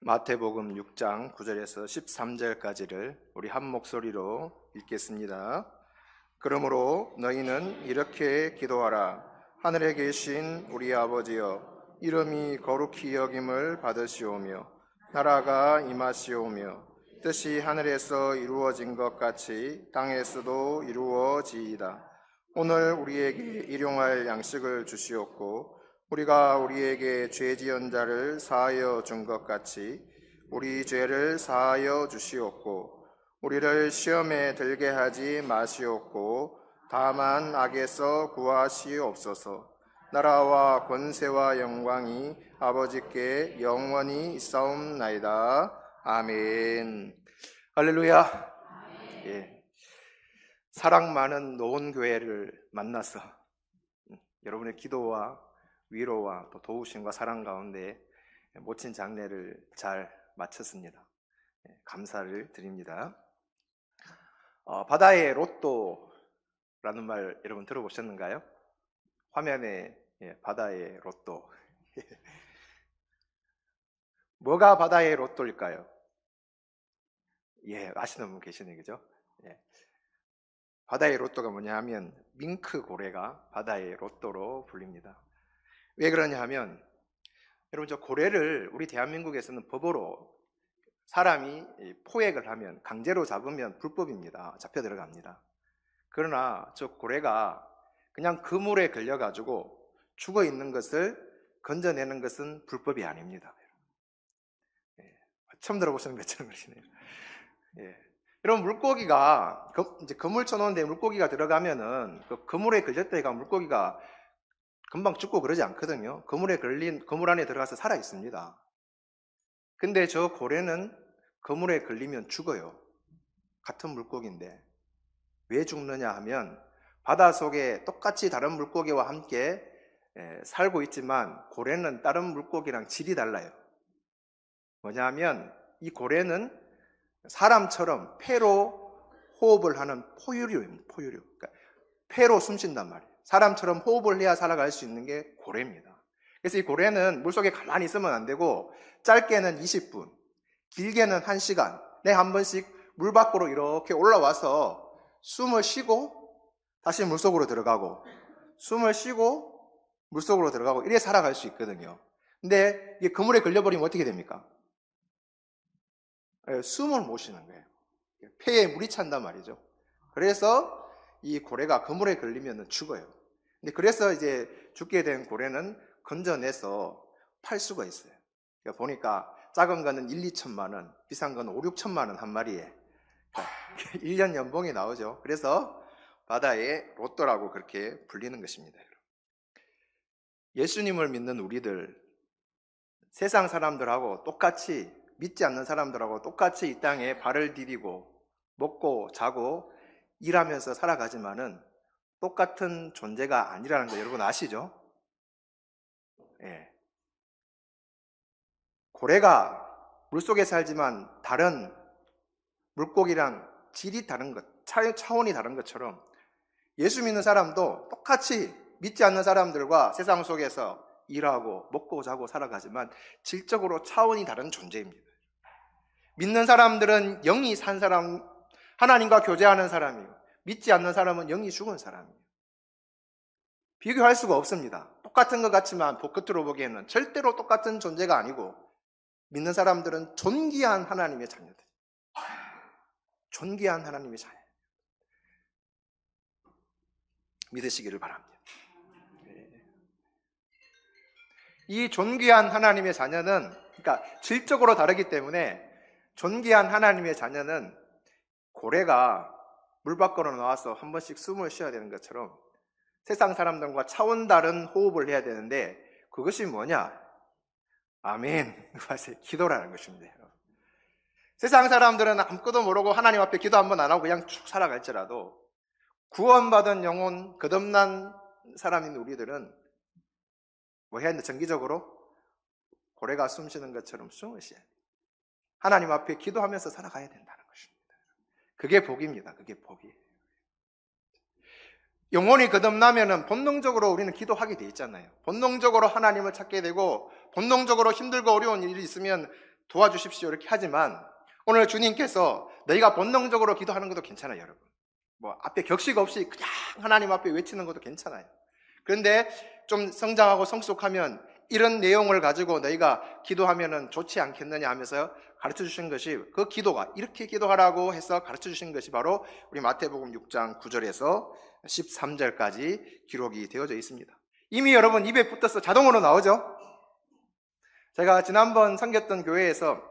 마태복음 6장 9절에서 13절까지를 우리 한 목소리로 읽겠습니다. 그러므로 너희는 이렇게 기도하라. 하늘에 계신 우리 아버지여, 이름이 거룩히 여김을 받으시오며 나라가 임하시오며 뜻이 하늘에서 이루어진 것 같이 땅에서도 이루어지이다. 오늘 우리에게 일용할 양식을 주시옵고 우리가 우리에게 죄 지은 자를 사하여 준 것 같이 우리 죄를 사하여 주시옵고 우리를 시험에 들게 하지 마시옵고 다만 악에서 구하시옵소서. 나라와 권세와 영광이 아버지께 영원히 있사옵나이다. 아멘. 할렐루야. 예. 사랑 많은 노원교회를 만나서 여러분의 기도와 위로와 또 도우심과 사랑 가운데 멋진 장례를 잘 마쳤습니다. 감사를 드립니다. 바다의 로또라는 말 여러분 들어보셨는가요? 화면에 바다의 로또. 뭐가 바다의 로또일까요? 아시는 분 계시네, 그죠? 바다의 로또가 뭐냐 하면 밍크 고래가 바다의 로또로 불립니다. 왜 그러냐 하면 여러분, 저 고래를 우리 대한민국에서는 법으로 사람이 포획을 하면, 강제로 잡으면 불법입니다. 잡혀 들어갑니다. 그러나 저 고래가 그냥 그물에 걸려가지고 죽어 있는 것을 건져내는 것은 불법이 아닙니다. 처음 들어보시는 것처럼 그러시네요. 여러분, 물고기가 이제 그물 쳐놓은데 물고기가 들어가면은 그 그물에 걸렸다 해가 물고기가 금방 죽고 그러지 않거든요. 그물 안에 들어가서 살아 있습니다. 근데 저 고래는 그물에 걸리면 죽어요. 같은 물고기인데. 왜 죽느냐 하면 바닷속에 똑같이 다른 물고기와 함께 살고 있지만 고래는 다른 물고기랑 질이 달라요. 뭐냐 하면 이 고래는 사람처럼 폐로 호흡을 하는 포유류입니다. 포유류. 그러니까 폐로 숨 쉰단 말이에요. 사람처럼 호흡을 해야 살아갈 수 있는 게 고래입니다. 그래서 이 고래는 물속에 가만히 있으면 안 되고 짧게는 20분, 길게는 1시간에 한 번씩 물 밖으로 이렇게 올라와서 숨을 쉬고 다시 물속으로 들어가고 숨을 쉬고 물속으로 들어가고 이래 살아갈 수 있거든요. 근데 이게 그물에 걸려버리면 어떻게 됩니까? 숨을 못 쉬는 거예요. 폐에 물이 찬단 말이죠. 그래서 이 고래가 그물에 걸리면 죽어요. 근데 그래서 이제 죽게 된 고래는 건져내서 팔 수가 있어요. 그러니까 보니까 작은 거는 1, 2천만 원, 비싼 거는 5, 6천만 원 한 마리에 1년 연봉이 나오죠. 그래서 바다의 로또라고 그렇게 불리는 것입니다. 예수님을 믿는 우리들, 세상 사람들하고 똑같이, 믿지 않는 사람들하고 똑같이 이 땅에 발을 디디고 먹고 자고 일하면서 살아가지만은 똑같은 존재가 아니라는 거 여러분 아시죠? 고래가 물속에 살지만 다른 물고기랑 질이 다른 것, 차원이 다른 것처럼 예수 믿는 사람도 똑같이 믿지 않는 사람들과 세상 속에서 일하고 먹고 자고 살아가지만 질적으로 차원이 다른 존재입니다. 믿는 사람들은 영이 산 사람, 하나님과 교제하는 사람이에요. 믿지 않는 사람은 영이 죽은 사람이에요. 비교할 수가 없습니다. 똑같은 것 같지만 겉으로 보기에는 절대로 똑같은 존재가 아니고 믿는 사람들은 존귀한 하나님의 자녀들. 존귀한 하나님의 자녀. 믿으시기를 바랍니다. 이 존귀한 하나님의 자녀는, 그러니까 질적으로 다르기 때문에 존귀한 하나님의 자녀는 고래가 물 밖으로 나와서 한 번씩 숨을 쉬어야 되는 것처럼 세상 사람들과 차원 다른 호흡을 해야 되는데 그것이 뭐냐? 아멘. 기도라는 것입니다. 세상 사람들은 아무것도 모르고 하나님 앞에 기도 한번 안 하고 그냥 쭉 살아갈지라도 구원받은 영혼, 거듭난 사람인 우리들은 뭐 해야 하는데 정기적으로 고래가 숨 쉬는 것처럼 숨을 쉬어야 돼요. 하나님 앞에 기도하면서 살아가야 된다는 것입니다. 그게 복입니다. 그게 복이에요. 영혼이 거듭나면은 본능적으로 우리는 기도하게 돼 있잖아요. 본능적으로 하나님을 찾게 되고 본능적으로 힘들고 어려운 일이 있으면 도와주십시오 이렇게 하지만 오늘 주님께서 너희가 본능적으로 기도하는 것도 괜찮아요, 여러분. 뭐 앞에 격식 없이 그냥 하나님 앞에 외치는 것도 괜찮아요. 그런데 좀 성장하고 성숙하면 이런 내용을 가지고 너희가 기도하면은 좋지 않겠느냐 하면서 가르쳐 주신 것이, 그 기도가 이렇게 기도하라고 해서 가르쳐 주신 것이 바로 우리 마태복음 6장 9절에서 13절까지 기록이 되어져 있습니다. 이미 여러분 입에 붙어서 자동으로 나오죠. 제가 지난번 섬겼던 교회에서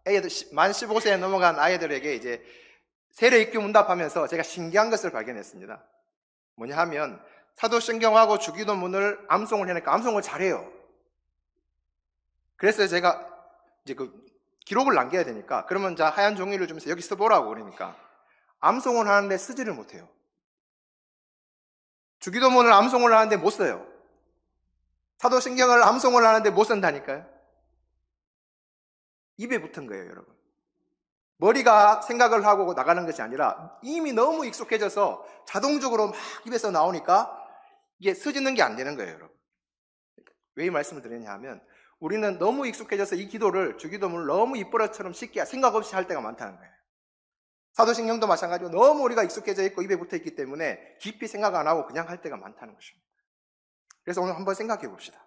애들 만 15세에 넘어간 아이들에게 이제 세례 입교 문답하면서 제가 신기한 것을 발견했습니다. 뭐냐 하면 사도신경하고 주기도문을 암송을 해니까 암송을 잘해요. 그래서 제가 이제 그 기록을 남겨야 되니까 그러면 자 하얀 종이를 주면서 여기 써보라고 그러니까 암송을 하는데 쓰지를 못해요. 주기도문을 암송을 하는데 못 써요. 사도신경을 암송을 하는데 못 쓴다니까요. 입에 붙은 거예요, 여러분. 머리가 생각을 하고 나가는 것이 아니라 이미 너무 익숙해져서 자동적으로 막 입에서 나오니까 이게 쓰지는 게 안 되는 거예요, 여러분. 왜 이 말씀을 드리냐 하면 우리는 너무 익숙해져서 이 기도를, 주기도문을 너무 입버릇처럼 쉽게 생각 없이 할 때가 많다는 거예요. 사도신경도 마찬가지로 너무 우리가 익숙해져 있고 입에 붙어 있기 때문에 깊이 생각 안 하고 그냥 할 때가 많다는 것입니다. 그래서 오늘 한번 생각해 봅시다.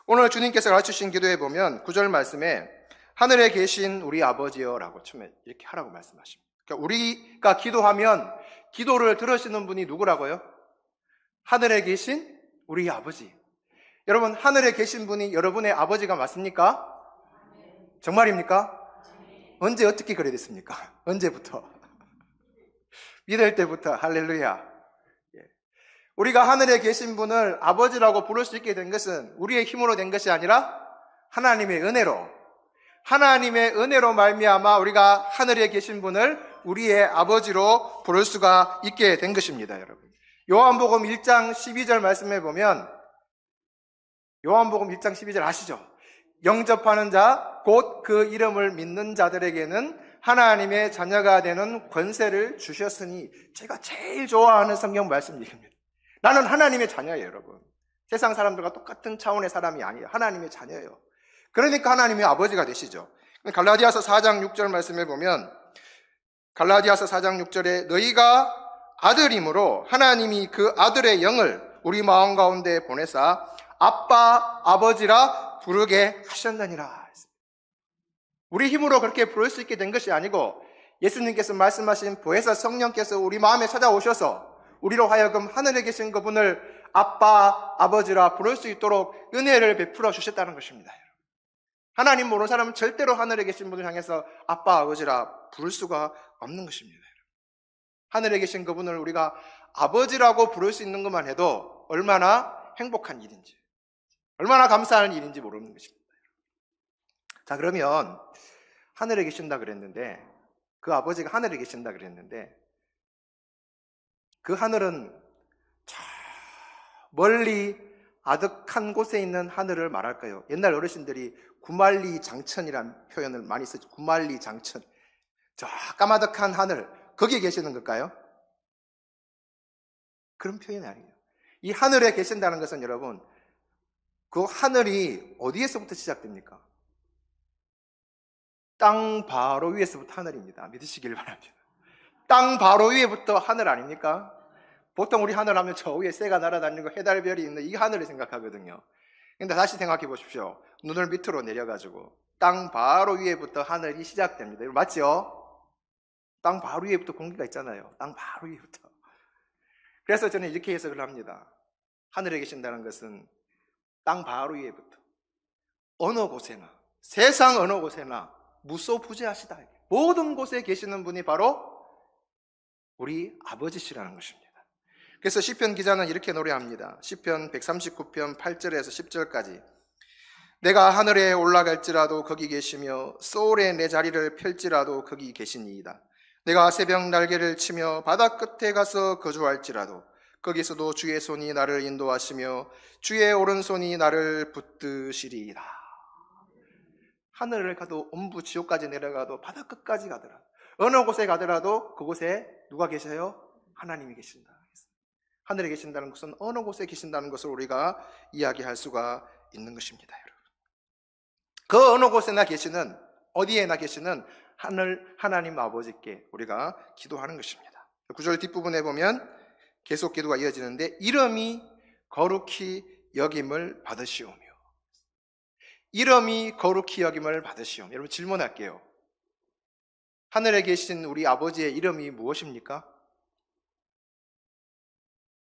오늘 주님께서 가르치신 기도에 보면 9절 말씀에 하늘에 계신 우리 아버지여 라고 처음에 이렇게 하라고 말씀하십니다. 그러니까 우리가 기도하면 기도를 들으시는 분이 누구라고요? 하늘에 계신 우리 아버지. 여러분, 하늘에 계신 분이 여러분의 아버지가 맞습니까? 정말입니까? 언제 어떻게 그래 됐습니까? 언제부터? 믿을 때부터. 할렐루야. 우리가 하늘에 계신 분을 아버지라고 부를 수 있게 된 것은 우리의 힘으로 된 것이 아니라 하나님의 은혜로, 하나님의 은혜로 말미암아 우리가 하늘에 계신 분을 우리의 아버지로 부를 수가 있게 된 것입니다, 여러분. 요한복음 1장 12절 말씀해 보면, 요한복음 1장 12절 아시죠? 영접하는 자, 곧 그 이름을 믿는 자들에게는 하나님의 자녀가 되는 권세를 주셨으니, 제가 제일 좋아하는 성경 말씀입니다. 나는 하나님의 자녀예요, 여러분. 세상 사람들과 똑같은 차원의 사람이 아니에요. 하나님의 자녀예요. 그러니까 하나님의 아버지가 되시죠. 갈라디아서 4장 6절 말씀해 보면, 갈라디아서 4장 6절에 너희가 아들이므로 하나님이 그 아들의 영을 우리 마음 가운데 보내사 아빠, 아버지라 부르게 하셨느니라. 우리 힘으로 그렇게 부를 수 있게 된 것이 아니고 예수님께서 말씀하신 보혜사 성령께서 우리 마음에 찾아오셔서 우리로 하여금 하늘에 계신 그분을 아빠, 아버지라 부를 수 있도록 은혜를 베풀어 주셨다는 것입니다. 하나님 모르는 사람은 절대로 하늘에 계신 분을 향해서 아빠, 아버지라 부를 수가 없는 것입니다. 하늘에 계신 그분을 우리가 아버지라고 부를 수 있는 것만 해도 얼마나 행복한 일인지, 얼마나 감사한 일인지 모르는 것입니다. 자, 그러면 하늘에 계신다 그랬는데, 그 아버지가 하늘에 계신다 그랬는데, 그 하늘은 저 멀리 아득한 곳에 있는 하늘을 말할까요? 옛날 어르신들이 구만리 장천이라는 표현을 많이 쓰죠. 구만리 장천. 저 까마득한 하늘, 거기에 계시는 걸까요? 그런 표현이 아니에요. 이 하늘에 계신다는 것은 여러분, 그 하늘이 어디에서부터 시작됩니까? 땅 바로 위에서부터 하늘입니다. 믿으시길 바랍니다. 땅 바로 위에부터 하늘 아닙니까? 보통 우리 하늘 하면 저 위에 새가 날아다니고 해달별이 있는 이 하늘을 생각하거든요. 근데 다시 생각해 보십시오. 눈을 밑으로 내려가지고 땅 바로 위에부터 하늘이 시작됩니다. 맞죠? 땅 바로 위에부터 공기가 있잖아요. 땅 바로 위에부터. 그래서 저는 이렇게 해석을 합니다. 하늘에 계신다는 것은 땅 바로 위에부터 어느 곳에나, 세상 어느 곳에나 무소부재하시다. 모든 곳에 계시는 분이 바로 우리 아버지시라는 것입니다. 그래서 시편 기자는 이렇게 노래합니다. 시편 139편 8절에서 10절까지 내가 하늘에 올라갈지라도 거기 계시며 소울에 내 자리를 펼지라도 거기 계시니이다. 내가 새벽 날개를 치며 바다 끝에 가서 거주할지라도 거기서도 주의 손이 나를 인도하시며 주의 오른손이 나를 붙드시리이다. 하늘을 가도 엄부 지옥까지 내려가도 바다 끝까지 가더라도 어느 곳에 가더라도 그곳에 누가 계셔요? 하나님이 계신다. 하늘에 계신다는 것은 어느 곳에 계신다는 것을 우리가 이야기할 수가 있는 것입니다, 여러분. 그 어느 곳에나 계시는, 어디에나 계시는 하나님 아버지께 우리가 기도하는 것입니다. 9절 뒷부분에 보면 계속 기도가 이어지는데, 이름이 거룩히 여김을 받으시오며. 이름이 거룩히 여김을 받으시오며. 여러분 질문할게요. 하늘에 계신 우리 아버지의 이름이 무엇입니까?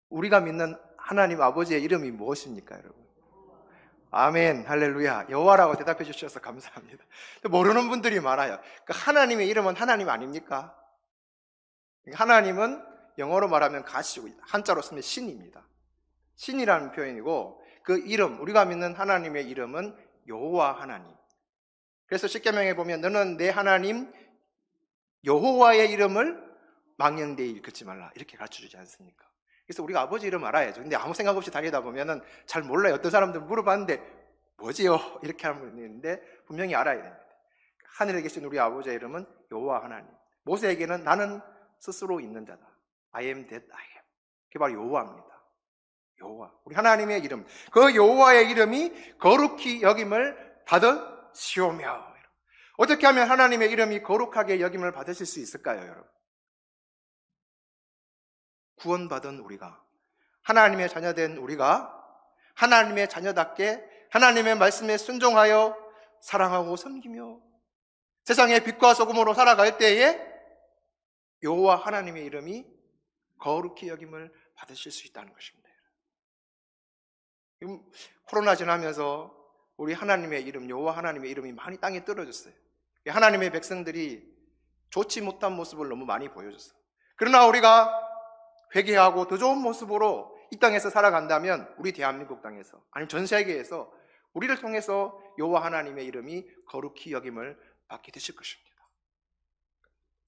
우리가 믿는 하나님 아버지의 이름이 무엇입니까, 여러분? 아멘, 할렐루야. 여호와라고 대답해 주셔서 감사합니다. 모르는 분들이 많아요. 하나님의 이름은 하나님 아닙니까? 하나님은 영어로 말하면 가시고, 한자로 쓰면 신입니다. 신이라는 표현이고, 그 이름, 우리가 믿는 하나님의 이름은 여호와 하나님. 그래서 십계명에 보면 너는 내 하나님 여호와의 이름을 망령되이 일컫지 말라, 이렇게 가르쳐주지 않습니까? 그래서 우리가 아버지 이름 알아야죠. 근데 아무 생각 없이 다니다 보면은 잘 몰라요. 어떤 사람들은 물어봤는데 뭐지요? 이렇게 하는 분이 있는데 분명히 알아야 됩니다. 하늘에 계신 우리 아버지의 이름은 여호와 하나님. 모세에게는 나는 스스로 있는 자다. I am that I am. 그게 바로 여호와입니다. 여호와, 우리 하나님의 이름, 그 여호와의 이름이 거룩히 여김을 받으시오며. 어떻게 하면 하나님의 이름이 거룩하게 여김을 받으실 수 있을까요, 여러분? 구원받은 우리가, 하나님의 자녀된 우리가 하나님의 자녀답게 하나님의 말씀에 순종하여 사랑하고 섬기며 세상의 빛과 소금으로 살아갈 때에 여호와 하나님의 이름이 거룩히 여김을 받으실 수 있다는 것입니다. 지금 코로나 지나면서 우리 하나님의 이름, 여호와 하나님의 이름이 많이 땅에 떨어졌어요. 하나님의 백성들이 좋지 못한 모습을 너무 많이 보여줬어요. 그러나 우리가 회개하고 더 좋은 모습으로 이 땅에서 살아간다면 우리 대한민국 땅에서, 아니면 전 세계에서 우리를 통해서 여호와 하나님의 이름이 거룩히 여김을 받게 되실 것입니다.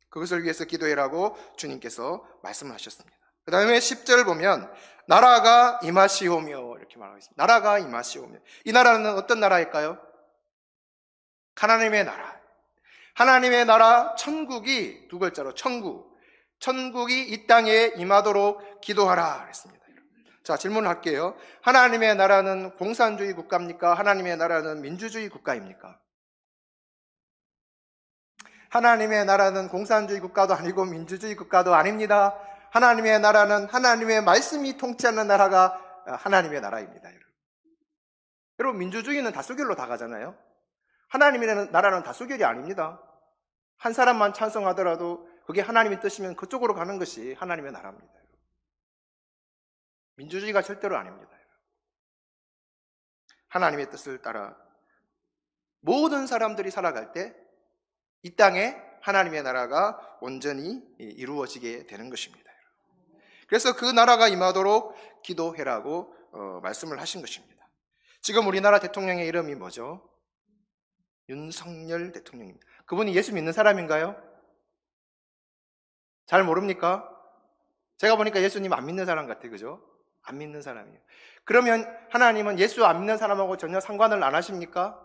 그것을 위해서 기도해라고 주님께서 말씀을 하셨습니다. 그 다음에 10절 보면 나라가 임하시오며 이렇게 말하고 있습니다. 나라가 임하시오며. 이 나라는 어떤 나라일까요? 하나님의 나라. 하나님의 나라, 천국이 두 글자로 천국이 이 땅에 임하도록 기도하라 그랬습니다. 자, 질문을 할게요. 하나님의 나라는 공산주의 국가입니까? 하나님의 나라는 민주주의 국가입니까? 하나님의 나라는 공산주의 국가도 아니고 민주주의 국가도 아닙니다. 하나님의 나라는 하나님의 말씀이 통치하는 나라가 하나님의 나라입니다. 여러분, 민주주의는 다수결로 다 가잖아요. 하나님의 나라는 다수결이 아닙니다. 한 사람만 찬성하더라도 그게 하나님의 뜻이면 그쪽으로 가는 것이 하나님의 나라입니다. 민주주의가 절대로 아닙니다. 하나님의 뜻을 따라 모든 사람들이 살아갈 때 이 땅에 하나님의 나라가 온전히 이루어지게 되는 것입니다. 그래서 그 나라가 임하도록 기도해라고 말씀을 하신 것입니다. 지금 우리나라 대통령의 이름이 뭐죠? 윤석열 대통령입니다. 그분이 예수 믿는 사람인가요? 잘 모릅니까? 제가 보니까 예수님 안 믿는 사람 같아요. 그죠? 안 믿는 사람이에요. 그러면 하나님은 예수 안 믿는 사람하고 전혀 상관을 안 하십니까?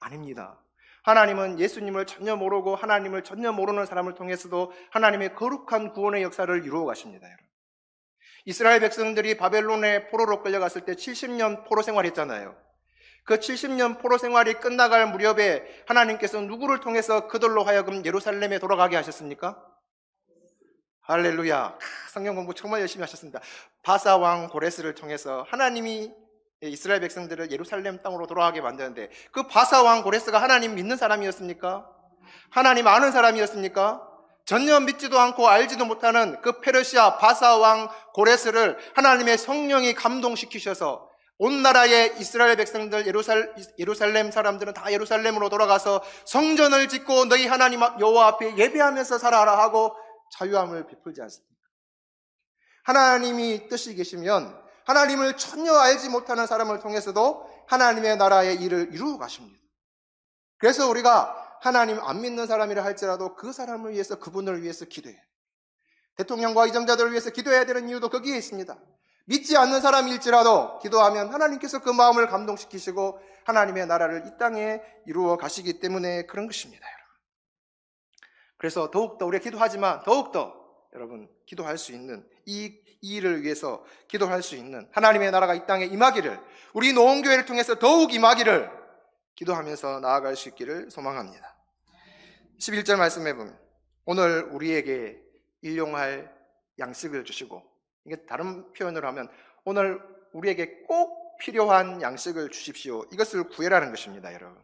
아닙니다. 하나님은 예수님을 전혀 모르고 하나님을 전혀 모르는 사람을 통해서도 하나님의 거룩한 구원의 역사를 이루어 가십니다. 여러분. 이스라엘 백성들이 바벨론의 포로로 끌려갔을 때 70년 포로 생활했잖아요. 그 70년 포로 생활이 끝나갈 무렵에 하나님께서 누구를 통해서 그들로 하여금 예루살렘에 돌아가게 하셨습니까? 할렐루야. 성경 공부 정말 열심히 하셨습니다. 바사 왕 고레스를 통해서 하나님이 이스라엘 백성들을 예루살렘 땅으로 돌아가게 만드는데, 그 바사 왕 고레스가 하나님 믿는 사람이었습니까? 하나님 아는 사람이었습니까? 전혀 믿지도 않고 알지도 못하는 그 페르시아 바사 왕 고레스를 하나님의 성령이 감동시키셔서 온 나라의 이스라엘 백성들, 예루살렘 사람들은 다 예루살렘으로 돌아가서 성전을 짓고 너희 하나님 여호와 앞에 예배하면서 살아라 하고 자유함을 베풀지 않습니까? 하나님이 뜻이 계시면 하나님을 전혀 알지 못하는 사람을 통해서도 하나님의 나라의 일을 이루어 가십니다. 그래서 우리가 하나님 안 믿는 사람이라 할지라도 그 사람을 위해서, 그분을 위해서 기도해요. 대통령과 이정자들을 위해서 기도해야 되는 이유도 거기에 있습니다. 믿지 않는 사람일지라도 기도하면 하나님께서 그 마음을 감동시키시고 하나님의 나라를 이 땅에 이루어 가시기 때문에 그런 것입니다. 그래서 더욱더 우리가 기도하지만 더욱더 여러분 기도할 수 있는 이 일을 위해서 기도할 수 있는 하나님의 나라가 이 땅에 임하기를, 우리 노원교회를 통해서 더욱 임하기를 기도하면서 나아갈 수 있기를 소망합니다. 11절 말씀해 보면 오늘 우리에게 일용할 양식을 주시고, 이게 다른 표현으로 하면 오늘 우리에게 꼭 필요한 양식을 주십시오, 이것을 구해라는 것입니다. 여러분,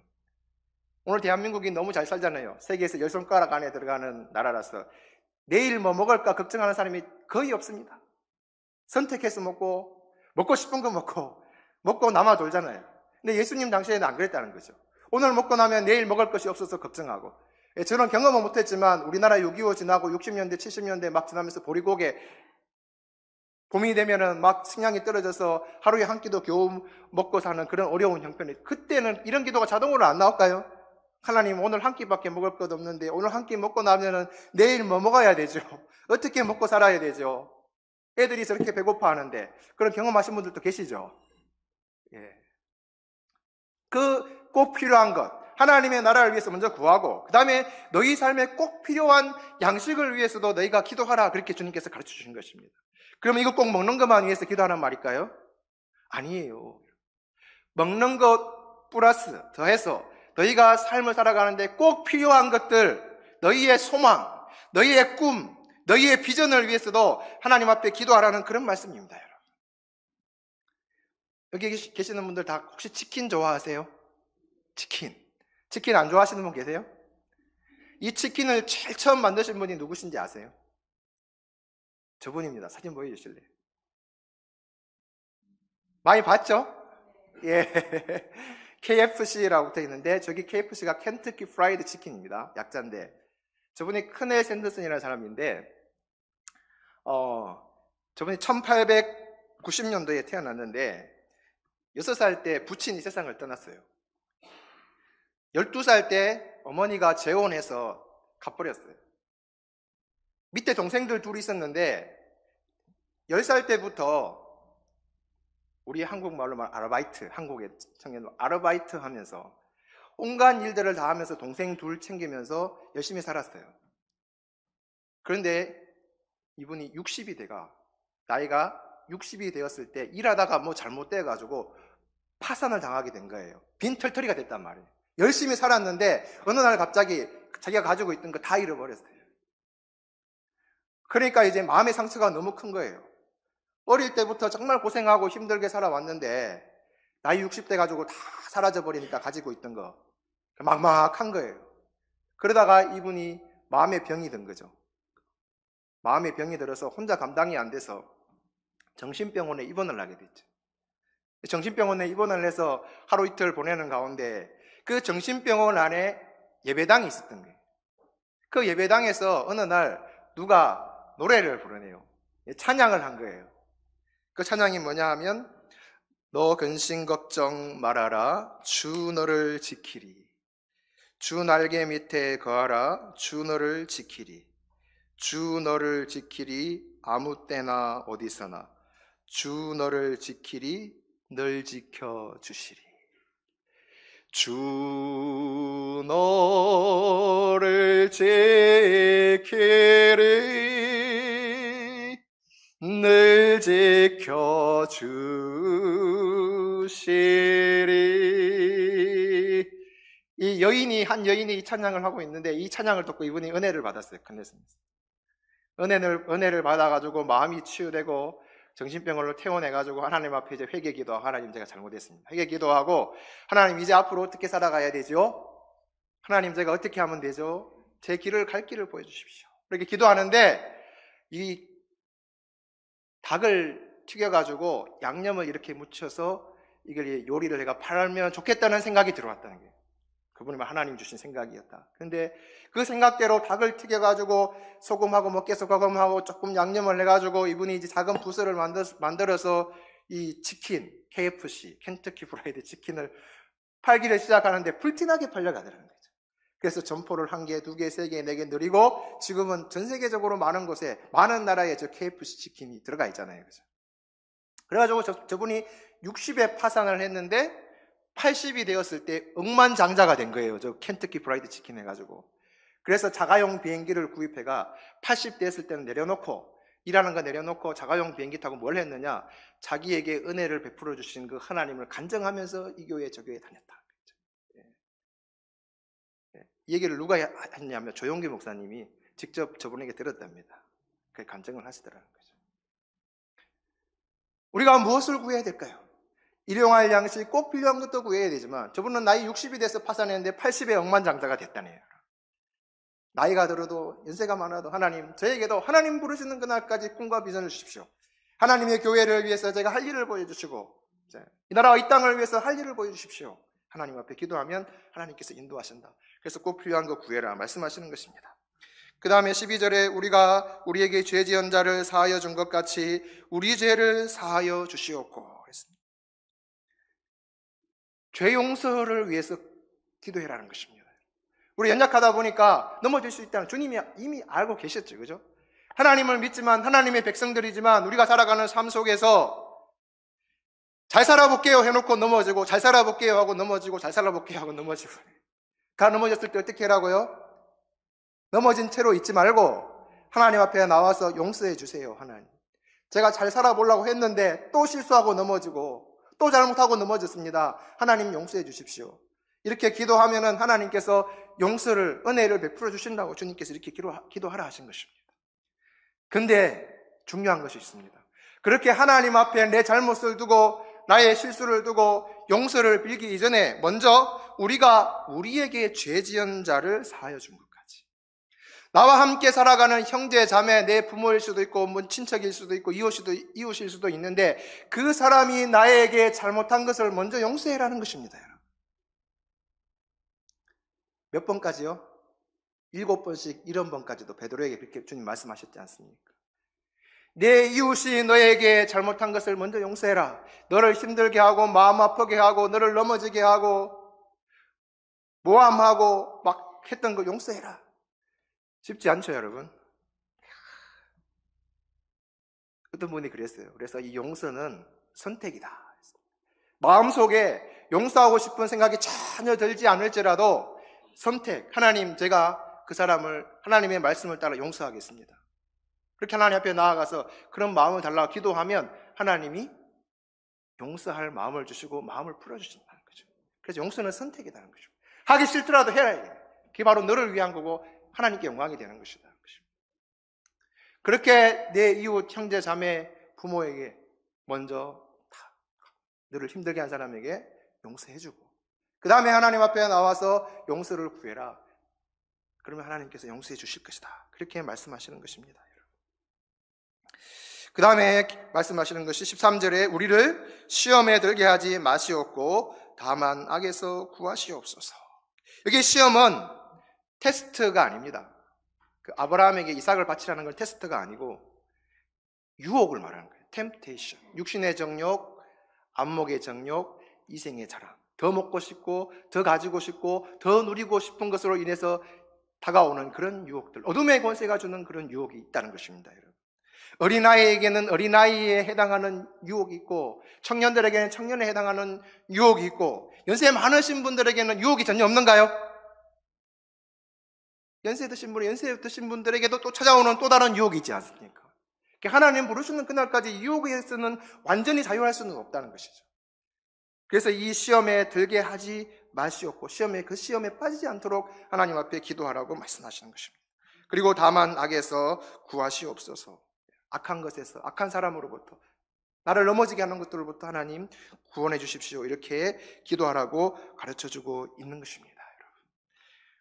오늘 대한민국이 너무 잘 살잖아요. 세계에서 10손가락 안에 들어가는 나라라서 내일 뭐 먹을까 걱정하는 사람이 거의 없습니다. 선택해서 먹고 싶은 거 먹고 남아 돌잖아요. 근데 예수님 당시에는 안 그랬다는 거죠. 오늘 먹고 나면 내일 먹을 것이 없어서 걱정하고, 저는 경험은 못했지만 우리나라 6.25 지나고 60년대 70년대 막 지나면서 보리고개 봄이 되면은 막 식량이 떨어져서 하루에 한 끼도 겨우 먹고 사는 그런 어려운 형편이, 그때는 이런 기도가 자동으로 안 나올까요? 하나님, 오늘 한 끼밖에 먹을 것 없는데 오늘 한 끼 먹고 나면은 내일 뭐 먹어야 되죠? 어떻게 먹고 살아야 되죠? 애들이 저렇게 배고파하는데. 그런 경험하신 분들도 계시죠? 예. 그 꼭 필요한 것, 하나님의 나라를 위해서 먼저 구하고, 그 다음에 너희 삶에 꼭 필요한 양식을 위해서도 너희가 기도하라, 그렇게 주님께서 가르쳐 주신 것입니다. 그러면 이거 꼭 먹는 것만 위해서 기도하는 말일까요? 아니에요. 먹는 것 플러스 더해서 너희가 삶을 살아가는데 꼭 필요한 것들, 너희의 소망, 너희의 꿈, 너희의 비전을 위해서도 하나님 앞에 기도하라는 그런 말씀입니다. 여러분, 여기 계시는 분들 다 혹시 치킨 좋아하세요? 치킨 안 좋아하시는 분 계세요? 이 치킨을 제일 처음 만드신 분이 누구신지 아세요? 저분입니다. 사진 보여주실래요? 많이 봤죠? 예. KFC라고 붙어 있는데, 저기 KFC가 켄터키 프라이드 치킨입니다. 약자인데, 저분이 커넬 샌더슨이라는 사람인데, 저분이 1890년도에 태어났는데 6살 때 부친이 세상을 떠났어요. 12살 때 어머니가 재혼해서 가버렸어요. 밑에 동생들 둘이 있었는데 10살 때부터 우리 한국말로 말 아르바이트, 한국의 청년 아르바이트 하면서 온갖 일들을 다 하면서 동생 둘 챙기면서 열심히 살았어요. 그런데 이분이 60이 나이가 60이 되었을 때 일하다가 뭐 잘못돼가지고 파산을 당하게 된 거예요. 빈털터리가 됐단 말이에요. 열심히 살았는데 어느 날 갑자기 자기가 가지고 있던 거 다 잃어버렸어요. 그러니까 이제 마음의 상처가 너무 큰 거예요. 어릴 때부터 정말 고생하고 힘들게 살아왔는데 나이 60대 가지고 다 사라져버리니까 가지고 있던 거 막막한 거예요. 그러다가 이분이 마음의 병이 든 거죠. 마음의 병이 들어서 혼자 감당이 안 돼서 정신병원에 입원을 하게 됐죠. 정신병원에 입원을 해서 하루 이틀 보내는 가운데 그 정신병원 안에 예배당이 있었던 거예요. 그 예배당에서 어느 날 누가 노래를 부르네요. 찬양을 한 거예요. 그 찬양이 뭐냐 하면 너 근심 걱정 말아라 주 너를 지키리. 주 날개 밑에 거하라 주 너를 지키리. 주 너를 지키리 아무 때나 어디서나 주 너를 지키리 널 지켜주시리. 주 너를 지키리 늘 지켜주시리. 한 여인이 이 찬양을 하고 있는데 이 찬양을 듣고 이분이 은혜를 받았어요. 은혜를 받아가지고 마음이 치유되고 정신병원으로 퇴원해가지고 하나님 앞에 이제 회개 기도하고 하나님 제가 잘못했습니다. 회개 기도하고 하나님 이제 앞으로 어떻게 살아가야 되죠? 하나님 제가 어떻게 하면 되죠? 제 길을 갈 길을 보여주십시오. 이렇게 기도하는데 이 닭을 튀겨가지고 양념을 이렇게 묻혀서 이걸 요리를 내가 팔면 좋겠다는 생각이 들어왔다는 거예요. 그분이 하나님 주신 생각이었다. 근데 그 생각대로 닭을 튀겨가지고 소금하고 먹개소금하고 조금 양념을 해가지고 이분이 이제 작은 부스를 만들어서 이 치킨, KFC, 켄터키 프라이드 치킨을 팔기를 시작하는데 불티나게 팔려가더라는 거죠. 그래서 점포를 1개, 2개, 3개, 4개 늘리고 지금은 전 세계적으로 많은 곳에, 많은 나라에 저 KFC 치킨이 들어가 있잖아요. 그죠? 그래가지고 저분이 60에 파산을 했는데 80이 되었을 때 억만장자가 된 거예요. 저 켄터키 프라이드 치킨 해가지고. 그래서 자가용 비행기를 구입해가 80 됐을 때는 내려놓고, 일하는 거 내려놓고 자가용 비행기 타고 뭘 했느냐, 자기에게 은혜를 베풀어 주신 그 하나님을 간증하면서 이 교회 저 교회 다녔다. 이 얘기를 누가 했냐면 조용기 목사님이 직접 저분에게 들었답니다. 그 간증을 하시더라는 거죠. 우리가 무엇을 구해야 될까요? 일용할 양식 꼭 필요한 것도 구해야 되지만 저분은 나이 60이 돼서 파산했는데 80에 억만장자가 됐다네요. 나이가 들어도 연세가 많아도 하나님, 저에게도 하나님 부르시는 그날까지 꿈과 비전을 주십시오. 하나님의 교회를 위해서 제가 할 일을 보여주시고 이 나라와 이 땅을 위해서 할 일을 보여주십시오. 하나님 앞에 기도하면 하나님께서 인도하신다. 그래서 꼭 필요한 거 구해라 말씀하시는 것입니다. 그 다음에 12절에 우리가 우리에게 죄 지은 자를 사하여 준 것 같이 우리 죄를 사하여 주시옵고 했습니다. 죄 용서를 위해서 기도해라는 것입니다. 우리 연약하다 보니까 넘어질 수 있다는 주님이 이미 알고 계셨죠. 그죠? 하나님을 믿지만 하나님의 백성들이지만 우리가 살아가는 삶 속에서 잘 살아볼게요 해놓고 넘어지고 잘 살아볼게요 하고 넘어지고 잘 살아볼게요 하고 넘어지고 가 넘어졌을 때 어떻게 하라고요? 넘어진 채로 있지 말고 하나님 앞에 나와서 용서해 주세요. 하나님, 제가 잘 살아보려고 했는데 또 실수하고 넘어지고 또 잘못하고 넘어졌습니다. 하나님 용서해 주십시오. 이렇게 기도하면은 하나님께서 용서를, 은혜를 베풀어 주신다고 주님께서 이렇게 기도하라 하신 것입니다. 근데 중요한 것이 있습니다. 그렇게 하나님 앞에 내 잘못을 두고 나의 실수를 두고 용서를 빌기 이전에 먼저 우리가 우리에게 죄 지은 자를 사하여 준 것까지, 나와 함께 살아가는 형제 자매, 내 부모일 수도 있고 친척일 수도 있고 이웃일 수도 있는데 그 사람이 나에게 잘못한 것을 먼저 용서해라는 것입니다. 몇 번까지요? 7번씩 이런 번까지도 베드로에게 그렇게 주님 말씀하셨지 않습니까? 내 이웃이 너에게 잘못한 것을 먼저 용서해라. 너를 힘들게 하고 마음 아프게 하고 너를 넘어지게 하고 모함하고 막 했던 거 용서해라. 쉽지 않죠, 여러분? 어떤 분이 그랬어요. 그래서 이 용서는 선택이다. 마음속에 용서하고 싶은 생각이 전혀 들지 않을지라도 선택, 하나님, 제가 그 사람을 하나님의 말씀을 따라 용서하겠습니다. 그렇게 하나님 앞에 나아가서 그런 마음을 달라고 기도하면 하나님이 용서할 마음을 주시고 마음을 풀어주신다는 거죠. 그래서 용서는 선택이라는 거죠. 하기 싫더라도 해야 해. 그게 바로 너를 위한 거고 하나님께 영광이 되는 것이다. 그렇게 내 이웃, 형제, 자매, 부모에게 먼저 너를 힘들게 한 사람에게 용서해주고 그 다음에 하나님 앞에 나와서 용서를 구해라. 그러면 하나님께서 용서해 주실 것이다. 그렇게 말씀하시는 것입니다. 그 다음에 말씀하시는 것이 13절에 우리를 시험에 들게 하지 마시옵고 다만 악에서 구하시옵소서. 여기 시험은 테스트가 아닙니다. 그 아브라함에게 이삭을 바치라는 건 테스트가 아니고 유혹을 말하는 거예요. temptation. 육신의 정욕, 안목의 정욕, 이생의 자랑. 더 먹고 싶고 더 가지고 싶고 더 누리고 싶은 것으로 인해서 다가오는 그런 유혹들, 어둠의 권세가 주는 그런 유혹이 있다는 것입니다. 여러분, 어린아이에게는 어린아이에 해당하는 유혹이 있고 청년들에게는 청년에 해당하는 유혹이 있고 연세 많으신 분들에게는 유혹이 전혀 없는가요? 연세 드신 분들에게도 또 찾아오는 또 다른 유혹이 있지 않습니까? 하나님 부르시는 그날까지 유혹에서는 완전히 자유할 수는 없다는 것이죠. 그래서 이 시험에 들게 하지 마시옵고 그 시험에 빠지지 않도록 하나님 앞에 기도하라고 말씀하시는 것입니다. 그리고 다만 악에서 구하시옵소서. 악한 것에서, 악한 사람으로부터, 나를 넘어지게 하는 것들로부터 하나님 구원해 주십시오. 이렇게 기도하라고 가르쳐주고 있는 것입니다.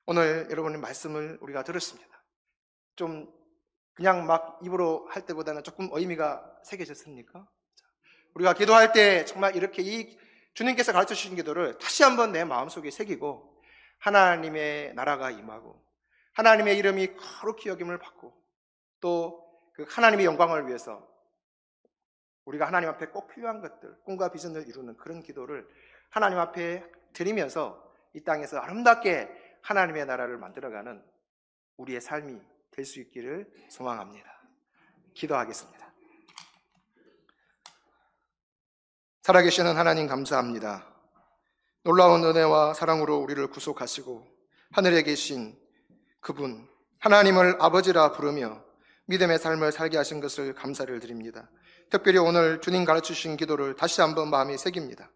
오늘 여러분의 말씀을 우리가 들었습니다. 좀 그냥 막 입으로 할 때보다는 조금 의미가 새겨졌습니까? 우리가 기도할 때 정말 이렇게 이 주님께서 가르쳐 주신 기도를 다시 한번 내 마음속에 새기고 하나님의 나라가 임하고 하나님의 이름이 거룩히 여김을 받고 또 그 하나님의 영광을 위해서 우리가 하나님 앞에 꼭 필요한 것들, 꿈과 비전을 이루는 그런 기도를 하나님 앞에 드리면서 이 땅에서 아름답게 하나님의 나라를 만들어가는 우리의 삶이 될 수 있기를 소망합니다. 기도하겠습니다. 살아계시는 하나님 감사합니다. 놀라운 은혜와 사랑으로 우리를 구속하시고 하늘에 계신 그분 하나님을 아버지라 부르며 믿음의 삶을 살게 하신 것을 감사를 드립니다. 특별히 오늘 주님 가르치신 기도를 다시 한번 마음에 새깁니다.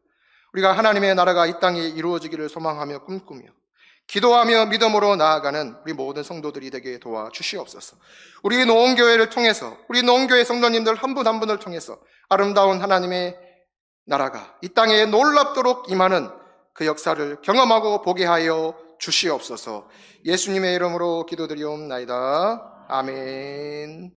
우리가 하나님의 나라가 이 땅에 이루어지기를 소망하며 꿈꾸며 기도하며 믿음으로 나아가는 우리 모든 성도들이 되게 도와주시옵소서. 우리 노원교회를 통해서, 우리 노원교회 성도님들 한 분 한 분을 통해서 아름다운 하나님의 나라가 이 땅에 놀랍도록 임하는 그 역사를 경험하고 보게 하여 주시옵소서. 예수님의 이름으로 기도드리옵나이다. 아멘.